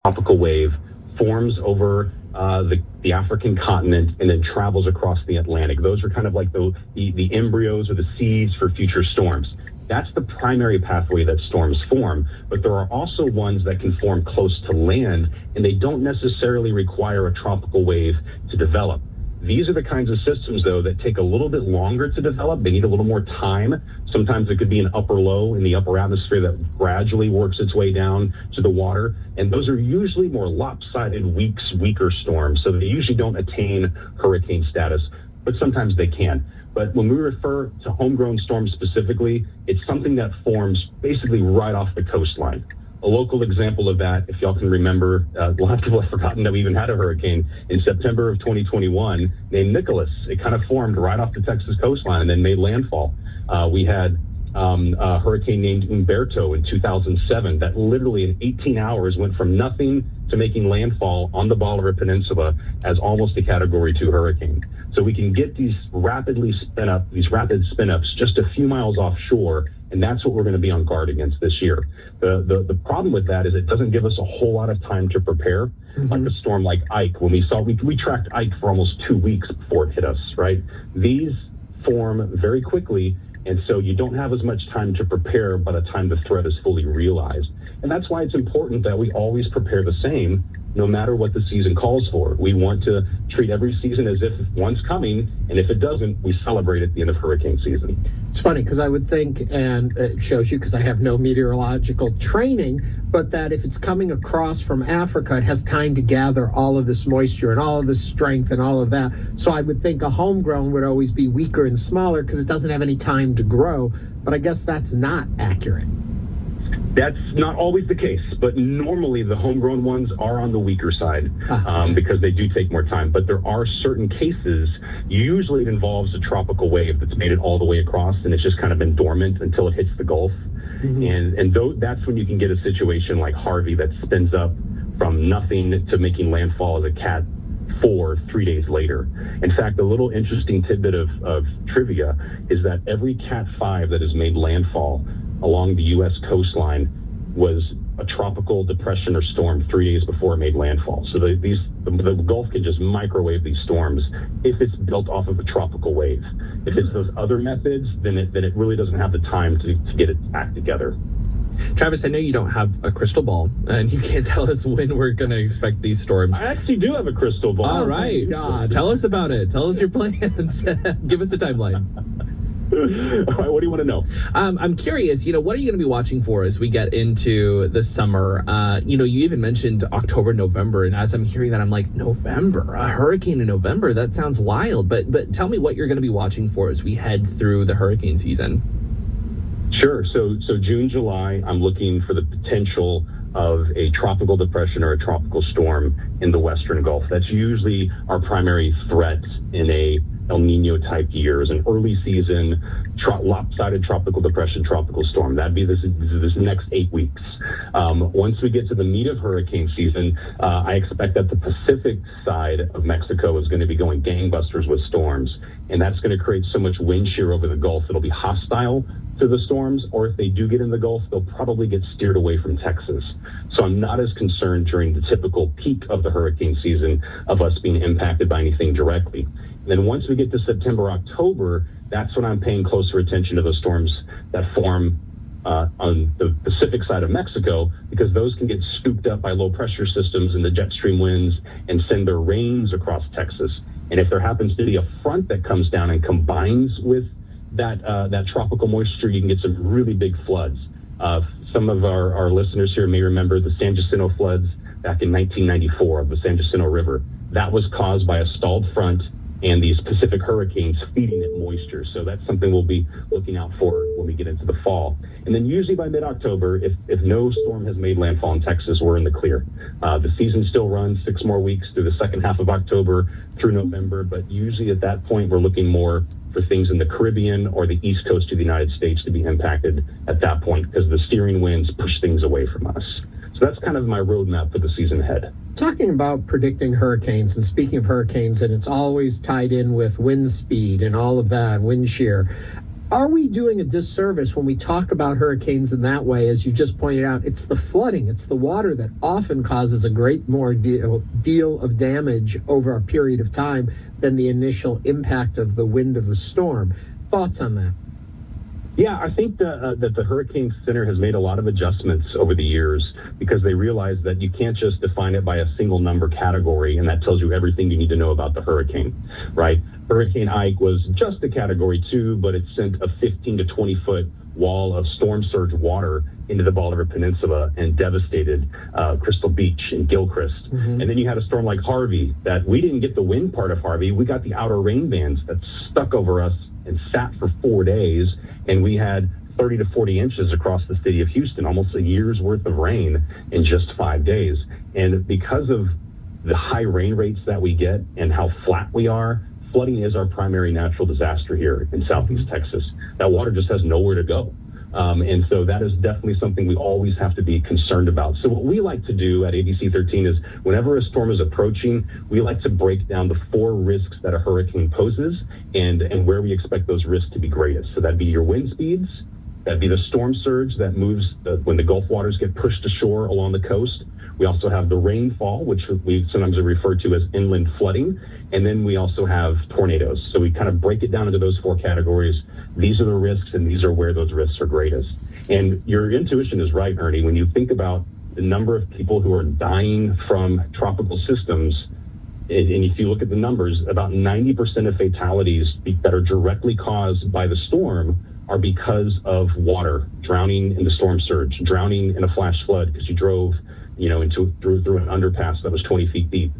tropical wave forms over the African continent and then travels across the Atlantic. Those are kind of like the embryos or the seeds for future storms. That's the primary pathway that storms form, but there are also ones that can form close to land, and they don't necessarily require a tropical wave to develop. These are the kinds of systems, though, that take a little bit longer to develop. They need a little more time. Sometimes it could be an upper low in the upper atmosphere that gradually works its way down to the water. And those are usually more lopsided, weaker storms. So they usually don't attain hurricane status, but sometimes they can. But when we refer to homegrown storms specifically, it's something that forms basically right off the coastline. A local example of that, if y'all can remember, a lot of people have forgotten that we even had a hurricane in September of 2021 named Nicholas. It kind of formed right off the Texas coastline and then made landfall. We had a hurricane named Umberto in 2007 that literally in 18 hours went from nothing to making landfall on the Bolivar Peninsula as almost a Category 2 hurricane. So we can get these rapid spin-ups just a few miles offshore, and that's what we're going to be on guard against this year. The problem with that is it doesn't give us a whole lot of time to prepare. Like a storm like Ike, when we tracked Ike for almost 2 weeks before it hit us, right? These form very quickly, and so you don't have as much time to prepare by the time the threat is fully realized. And that's why it's important that we always prepare the same, no matter what the season calls for. We want to treat every season as if one's coming, and if it doesn't, we celebrate at the end of hurricane season. It's funny because I would think, and it shows you because I have no meteorological training, but that if it's coming across from Africa, it has time to gather all of this moisture and all of this strength and all of that. So I would think a homegrown would always be weaker and smaller because it doesn't have any time to grow. But I guess that's not accurate. That's not always the case, but normally the homegrown ones are on the weaker side because they do take more time. But there are certain cases, usually it involves a tropical wave that's made it all the way across, and it's just kind of been dormant until it hits the Gulf. That's when you can get a situation like Harvey that spins up from nothing to making landfall as a Cat 4 3 days later. In fact, a little interesting tidbit of trivia is that every Cat 5 that has made landfall along the U.S. coastline was a tropical depression or storm 3 days before it made landfall. So the Gulf can just microwave these storms if it's built off of a tropical wave. If it's those other methods, then it really doesn't have the time to get it back together. Travis, I know you don't have a crystal ball, and you can't tell us when we're going to expect these storms. I actually do have a crystal ball. All right. God. Tell us about it. Tell us your plans. Give us a timeline. All right, what do you want to know? I'm curious, what are you going to be watching for as we get into the summer? You even mentioned October, November, and as I'm hearing that, I'm like, November, a hurricane in November? That sounds wild, but tell me what you're going to be watching for as we head through the hurricane season. Sure. So June, July, I'm looking for the potential of a tropical depression or a tropical storm in the Western Gulf. That's usually our primary threat in a El Nino type years, an early season lopsided tropical depression, tropical storm. That'd be this next 8 weeks. Once we get to the meat of hurricane season, I expect that the Pacific side of Mexico is going to be going gangbusters with storms, and that's going to create so much wind shear over the Gulf it'll be hostile to the storms, or if they do get in the Gulf, they'll probably get steered away from Texas. So I'm not as concerned during the typical peak of the hurricane season of us being impacted by anything directly. And then once we get to September, October, that's when I'm paying closer attention to those storms that form on the Pacific side of Mexico, because those can get scooped up by low pressure systems and the jet stream winds and send their rains across Texas. And if there happens to be a front that comes down and combines with that tropical moisture, you can get some really big floods. Some of our listeners here may remember the San Jacinto floods back in 1994 of the San Jacinto River. That was caused by a stalled front and these Pacific hurricanes feeding it moisture. So that's something we'll be looking out for when we get into the fall. And then usually by mid-October, if no storm has made landfall in Texas, we're in the clear. The season still runs 6 more weeks through the second half of October through November, but usually at that point, we're looking more for things in the Caribbean or the East Coast of the United States to be impacted at that point because the steering winds push things away from us. So that's kind of my roadmap for the season ahead. Talking about predicting hurricanes, and speaking of hurricanes, and it's always tied in with wind speed and all of that, wind shear. Are we doing a disservice when we talk about hurricanes in that way? As you just pointed out, it's the flooding, it's the water that often causes a great more deal of damage over a period of time than the initial impact of the wind of the storm. Thoughts on that? Yeah, I think that the Hurricane Center has made a lot of adjustments over the years because they realize that you can't just define it by a single number category, and that tells you everything you need to know about the hurricane, right? Hurricane Ike was just a Category 2, but it sent a 15 to 20-foot wall of storm surge water into the Bolivar Peninsula and devastated Crystal Beach and Gilchrist. Mm-hmm. And then you had a storm like Harvey that we didn't get the wind part of Harvey. We got the outer rain bands that stuck over us and sat for 4 days. And we had 30 to 40 inches across the city of Houston, almost a year's worth of rain in just 5 days. And because of the high rain rates that we get and how flat we are, flooding is our primary natural disaster here in Southeast Texas. That water just has nowhere to go. And so that is definitely something we always have to be concerned about. So what we like to do at ABC 13 is whenever a storm is approaching, we like to break down the 4 risks that a hurricane poses and where we expect those risks to be greatest. So that'd be your wind speeds, that'd be the storm surge that moves when the Gulf waters get pushed ashore along the coast. We also have the rainfall, which we sometimes refer to as inland flooding. And then we also have tornadoes. So we kind of break it down into those 4 categories. These are the risks, and these are where those risks are greatest. And your intuition is right, Ernie. When you think about the number of people who are dying from tropical systems, and if you look at the numbers, about 90% of fatalities that are directly caused by the storm are because of water, drowning in the storm surge, drowning in a flash flood because you drove through an underpass that was 20 feet deep.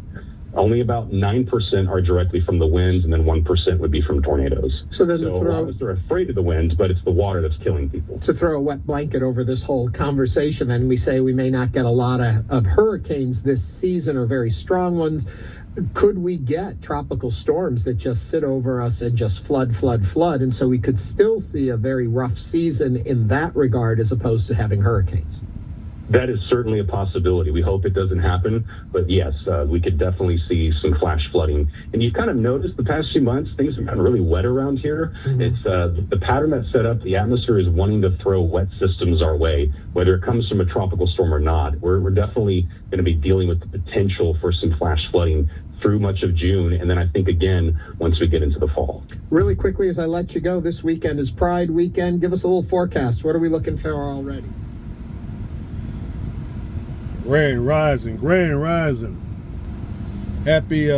Only about 9% are directly from the winds, and then 1% would be from tornadoes. So a lot of us are afraid of the winds, but it's the water that's killing people. To throw a wet blanket over this whole conversation, then we say we may not get a lot of hurricanes this season or very strong ones. Could we get tropical storms that just sit over us and just flood? And so we could still see a very rough season in that regard as opposed to having hurricanes. That is certainly a possibility. We hope it doesn't happen, but yes, we could definitely see some flash flooding. And you've kind of noticed the past few months, things have gotten really wet around here. Mm-hmm. It's the pattern that's set up. The atmosphere is wanting to throw wet systems our way, whether it comes from a tropical storm or not. We're definitely going to be dealing with the potential for some flash flooding through much of June, and then I think again once we get into the fall. Really quickly, as I let you go, this weekend is Pride weekend. Give us a little forecast. What are we looking for already? Grand rising. Happy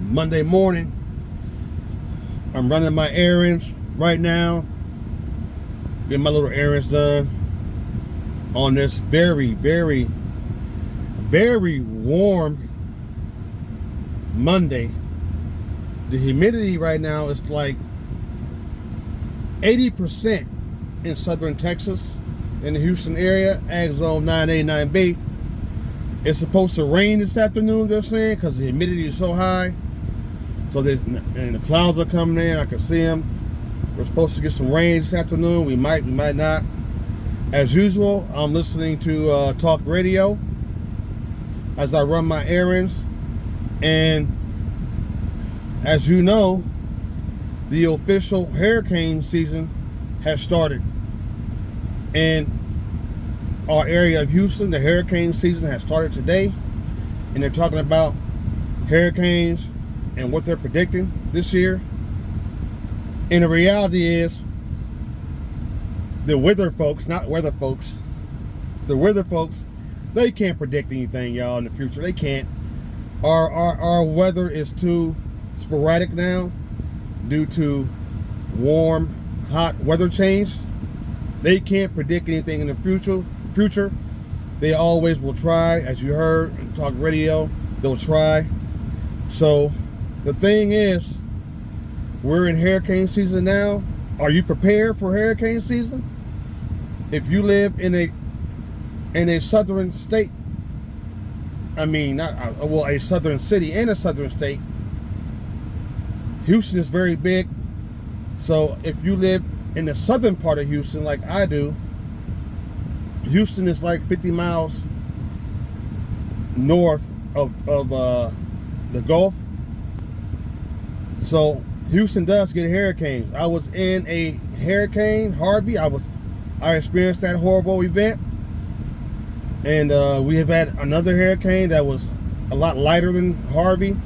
Monday morning. I'm running my errands right now. Getting my little errands done on this very, very, very warm Monday. The humidity right now is like 80% in southern Texas. In the Houston area, Ag Zone 9A, 9B. It's supposed to rain this afternoon, they're saying, because the humidity is so high. So and the clouds are coming in, I can see them. We're supposed to get some rain this afternoon. We might not. As usual, I'm listening to talk radio as I run my errands. And as you know, the official hurricane season has started. In our area of Houston, the hurricane season has started today, and they're talking about hurricanes and what they're predicting this year. And the reality is, the weather folks, they can't predict anything, y'all, in the future. They can't. Our weather is too sporadic now due to warm, hot weather change. They can't predict anything in the future. They always will try, as you heard in talk radio, they'll try. So the thing is, we're in hurricane season now. Are you prepared for hurricane season? If you live in a southern state, a southern city and a southern state, Houston is very big. So if you live in the southern part of Houston, like I do, Houston is like 50 miles north of the Gulf. So Houston does get hurricanes. I was in a hurricane, Harvey. I experienced that horrible event. And we have had another hurricane that was a lot lighter than Harvey.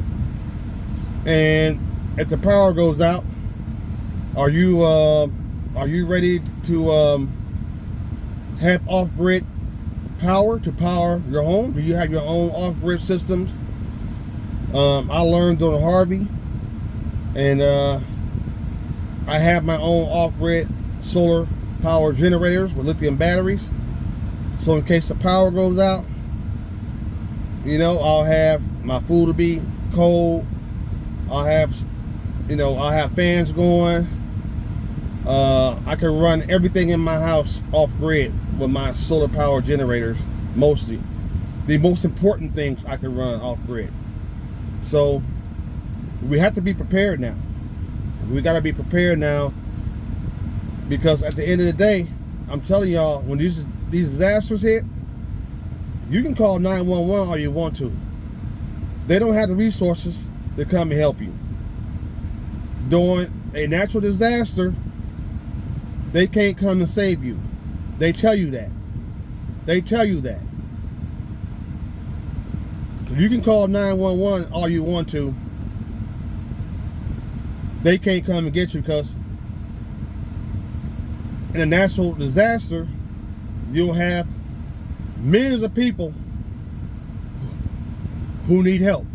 And if the power goes out, are you ready to have off-grid power to power your home? Do you have your own off-grid systems? I learned on Harvey, and I have my own off-grid solar power generators with lithium batteries. So in case the power goes out, you know, I'll have my food to be cold. I'll have fans going. I can run everything in my house off grid with my solar power generators, mostly. The most important things I can run off grid. So we have to be prepared now. We got to be prepared now, because at the end of the day, I'm telling y'all, when these disasters hit, you can call 911 all you want to. They don't have the resources to come and help you. During a natural disaster, they can't come and save you. They tell you that. They tell you that. So you can call 911 all you want to. They can't come and get you, because in a natural disaster, you'll have millions of people who need help.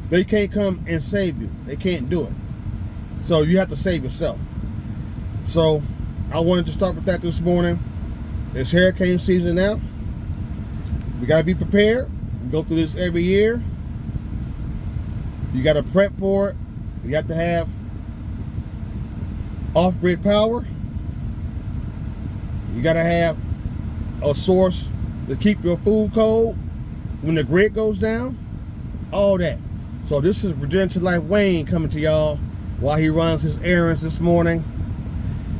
They can't come and save you. They can't do it. So you have to save yourself. So I wanted to start with that this morning. It's hurricane season now. We got to be prepared. We go through this every year. You got to prep for it. You have to have off-grid power. You got to have a source to keep your food cold when the grid goes down. All that. So this is Return to Life Wayne coming to y'all while he runs his errands this morning.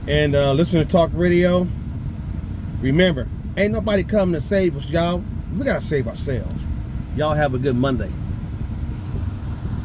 And listen to Talk Radio. Remember, ain't nobody coming to save us, y'all. We got to save ourselves. Y'all have a good Monday.